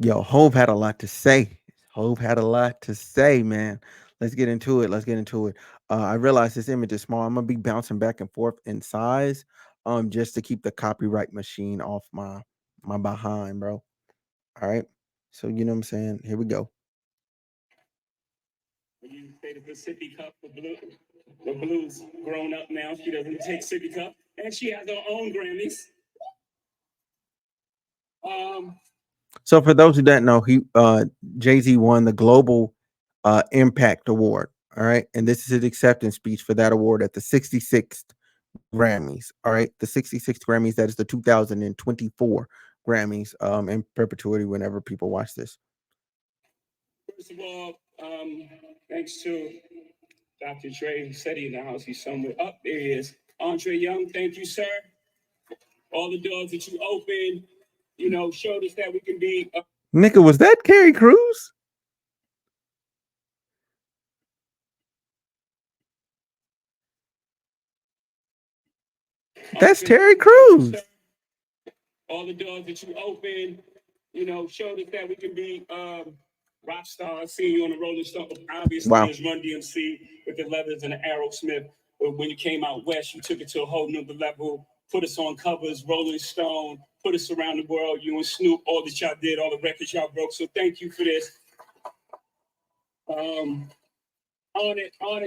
Yo, Hove had a lot to say. Hove had a lot to say, man. Let's get into it. Let's get into it. I realize this image is small. I'm gonna be bouncing back and forth in size, just to keep the copyright machine off my behind, bro. All right. So you know what I'm saying. Here we go. You say the sippy cup for blue. The blues grown up now. She doesn't take sippy cup, and she has her own Grammys. Um, So for those who don't know, he Jay-Z won the Global Impact Award. All right. And this is his acceptance speech for that award at the 66th Grammys. All right. The 66th Grammys, that is the 2024 Grammys, in perpetuity whenever people watch this. First of all, thanks to Dr. Dre, who said he in the house, he's somewhere. Up there he is. Andre Young, thank you, sir. All the doors that you opened, showed us that we can be. Nigga, was that Carrie Cruz? That's Terry Crews. All the doors that you opened, showed us that we can be rock stars. Seeing you on the Rolling Stone, obviously, as Run DMC with the Leathers and the Aerosmith. But when you came out west, you took it to a whole nother level. Put us on covers, Rolling Stone, put us around the world. You and Snoop, all that y'all did, all the records y'all broke. So thank you for this. Honored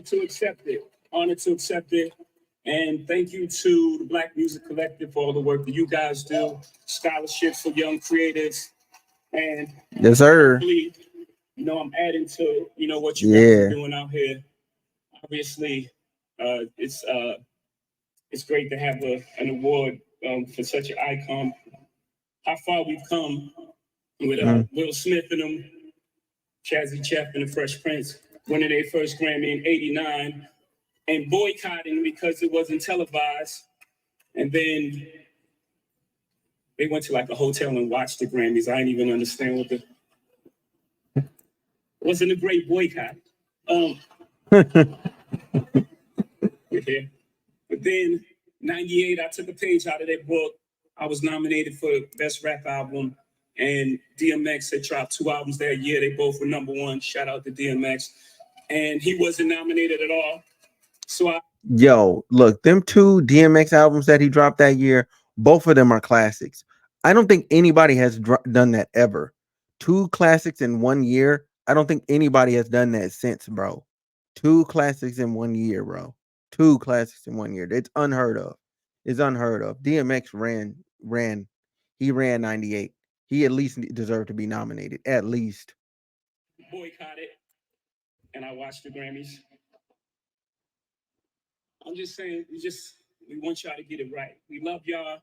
to accept it. Honored to accept it. And thank you to the Black Music Collective for all the work that you guys do. Scholarships for young creatives. And yes, sir. I'm adding to, what you guys are doing out here. Obviously, it's great to have an award for such an icon. How far we've come with Will Smith and them, Chazzy Chef and the Fresh Prince winning their first Grammy in '89 and boycotting because it wasn't televised. And then they went to like a hotel and watched the Grammys. I didn't even understand it wasn't a great boycott. Yeah. But then '98, I took a page out of their book. I was nominated for Best Rap Album, and DMX had dropped 2 albums that year. They both were #1. Shout out to DMX. And he wasn't nominated at all. So look, them 2 DMX albums that he dropped that year, both of them are classics. I don't think anybody has done that ever. 2 classics in 1 year. I don't think anybody has done that since, bro. 2 classics in 1 year, bro. 2 classics in 1 year. It's unheard of. It's unheard of. DMX ran. He ran 98. He at least deserved to be nominated. At least. Boycotted. And I watched the Grammys. I'm just saying, we want y'all to get it right. We love y'all.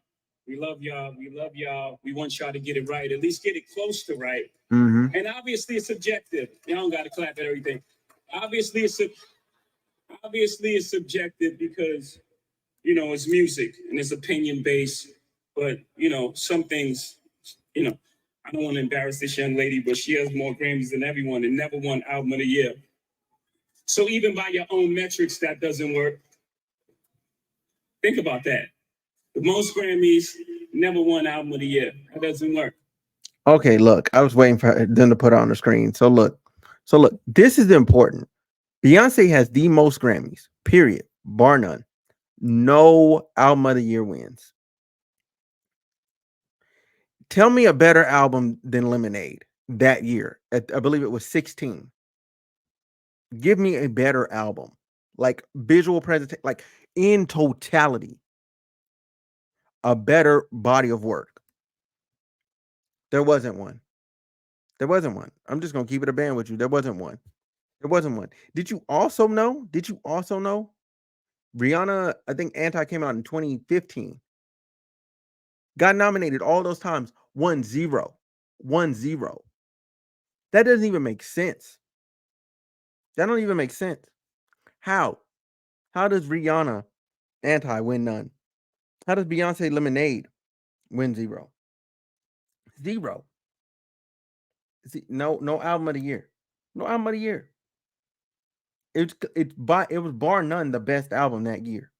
We love y'all. We love y'all. We want y'all to get it right. At least get it close to right. Mm-hmm. And obviously, it's subjective. Y'all don't got to clap at everything. Obviously, it's subjective because it's music and it's opinion based. But some things, I don't want to embarrass this young lady, but she has more Grammys than everyone and never won Album of the Year. So even by your own metrics, that doesn't work. Think about that. The most Grammys, never won Album of the Year. That doesn't work. Okay, look, I was waiting for them to put it on the screen. So look, this is important. Beyonce has the most Grammys, period, bar none. No Album of the Year wins. Tell me a better album than Lemonade that year. I believe it was 16. Give me a better album, like visual presentation, like in totality, a better body of work. There wasn't one. There wasn't one. I'm just gonna keep it a band with you. There wasn't one. There wasn't one. Did you also know? Rihanna, I think Anti came out in 2015. Got nominated all those times. 1-0. 1-0. That doesn't even make sense. That don't even make sense. How? How does Rihanna Anti win none? How does Beyonce Lemonade win 0? 0. See, no album of the year. No album of the year. It was bar none the best album that year.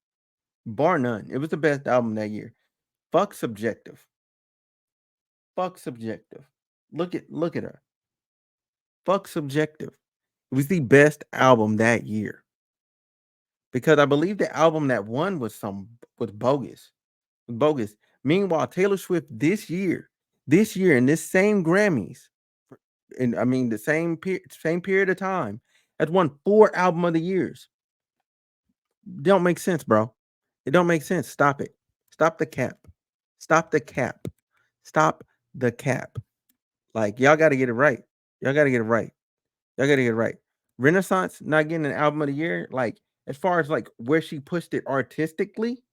Bar none. It was the best album that year. Fuck subjective. Fuck subjective. Look at her. Fuck subjective. It was the best album that year because I believe the album that won was bogus. Bogus. Meanwhile, Taylor Swift this year in this same Grammys, and I mean the same period of time, has won 4 album of the years. Don't make sense, bro. It don't make sense. Stop it. Stop the cap. Stop the cap. Stop the cap. Like y'all got to get it right. Y'all got to get it right. Y'all got to get it right. Renaissance not getting an album of the year. Like as far as like where she pushed it artistically,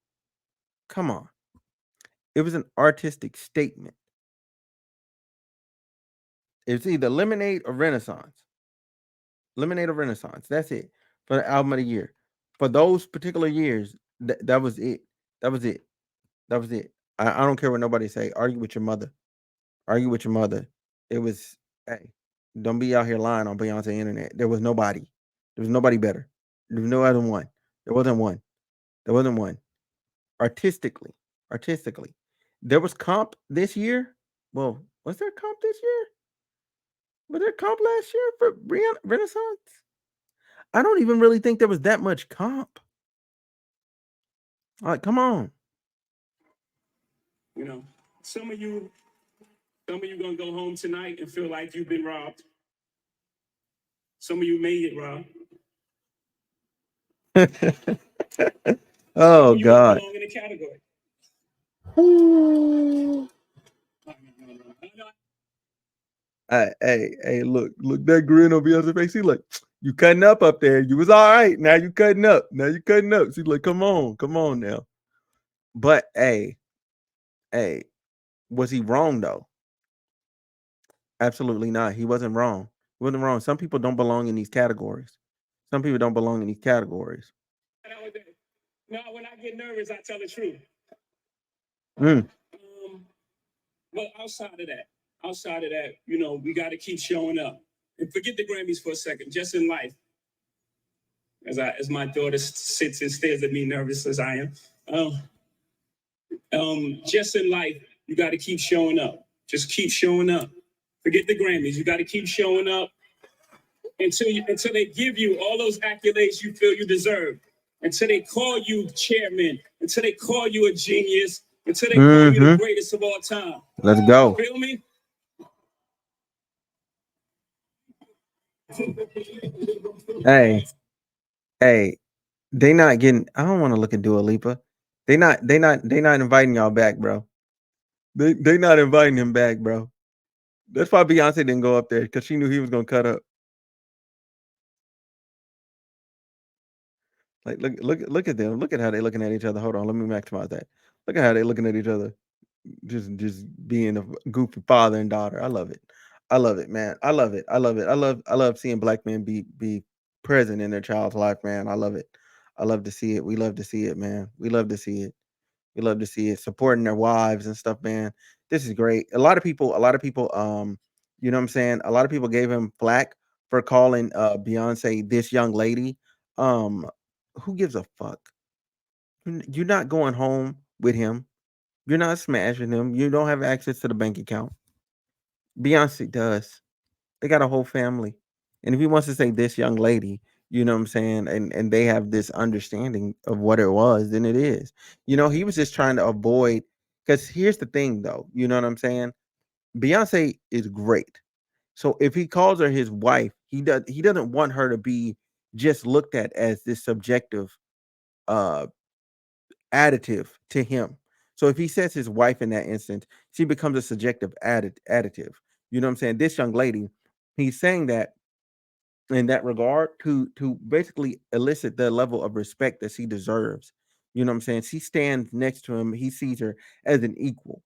come on. It was an artistic statement. It's either Lemonade or Renaissance. Lemonade or Renaissance. That's it for the album of the year. For those particular years, that was it. That was it. That was it. I don't care what nobody say. Argue with your mother. Argue with your mother. It was hey, don't be out here lying on Beyonce internet. There was nobody. There was nobody better. There was no other one. There wasn't one. There wasn't one. Artistically. Artistically. There was comp this year. Well, was there comp this year? Was there comp last year for Renaissance? I don't even really think there was that much comp. Like, come on. You know, some of you gonna go home tonight and feel like you've been robbed. Some of you made it, Rob. Oh you don't God. belong in the category. Hey, look, that grin on Beyonce's face. He's like, you cutting up there. You was all right. Now you cutting up. Now you cutting up. She's like, come on now. But hey, was he wrong though? Absolutely not. He wasn't wrong. He wasn't wrong. Some people don't belong in these categories. Some people don't belong in these categories. No, when I get nervous, I tell the truth. Mm. But outside of that, you know, we got to keep showing up and forget the Grammys for a second. Just in life, as my daughter sits and stares at me, nervous as I am. Just in life, you got to keep showing up. Just keep showing up. Forget the Grammys. You got to keep showing up until they give you all those accolades you feel you deserve. Until they call you chairman. Until they call you a genius. Until they call you the greatest of all time. Let's go. Feel me? Hey, they not getting. I don't want to look at Dua Lipa. They not inviting y'all back, bro. They not inviting him back, bro. That's why Beyonce didn't go up there because she knew he was gonna cut up. Like look at them. Look at how they looking at each other. Hold on, let me maximize that. Look at how they looking at each other. Just being a goofy father and daughter. I love it. I love it, man. I love it. I love it. I love seeing black men be present in their child's life, man. I love it. I love to see it. We love to see it, man. We love to see it. We love to see it. Supporting their wives and stuff, man. This is great. A lot of people, you know what I'm saying? A lot of people gave him flack for calling Beyonce this young lady. Um, who gives a fuck? You're not going home with him. You're not smashing him. You don't have access to the bank account. Beyonce does. They got a whole family. And if he wants to say this young lady, you know what I'm saying, and they have this understanding of what it was, then it is. You know, he was just trying to avoid because here's the thing though, you know what I'm saying? Beyonce is great. So if he calls her his wife, he doesn't want her to be just looked at as this subjective uh additive to him. So if he says his wife in that instance, she becomes a subjective additive. You know what I'm saying? This young lady, he's saying that in that regard to basically elicit the level of respect that she deserves. You know what I'm saying? She stands next to him. He sees her as an equal.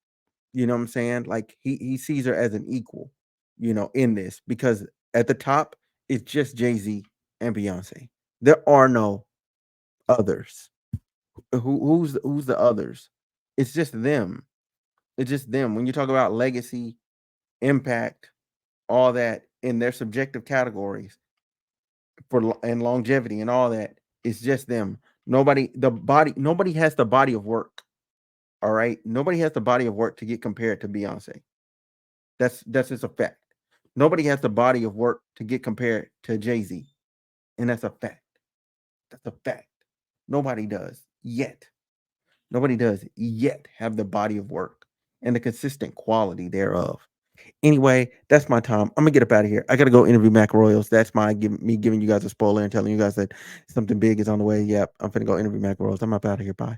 You know what I'm saying? Like he sees her as an equal, you know, in this because at the top it's just Jay-Z and Beyonce. There are no others. Who's the others? It's just them. It's just them. When you talk about legacy, impact, all that in their subjective categories and longevity and all that, it's just them. Nobody has the body of work. All right. Nobody has the body of work to get compared to Beyonce. That's just a fact. Nobody has the body of work to get compared to Jay-Z, and that's a fact. That's a fact. Nobody does yet. Nobody does yet have the body of work and the consistent quality thereof. Anyway, that's my time. I'm gonna get up out of here. I gotta go interview Mac Royals. That's me giving you guys a spoiler and telling you guys that something big is on the way. Yep, I'm finna go interview Mac Royals. I'm up out of here. Bye.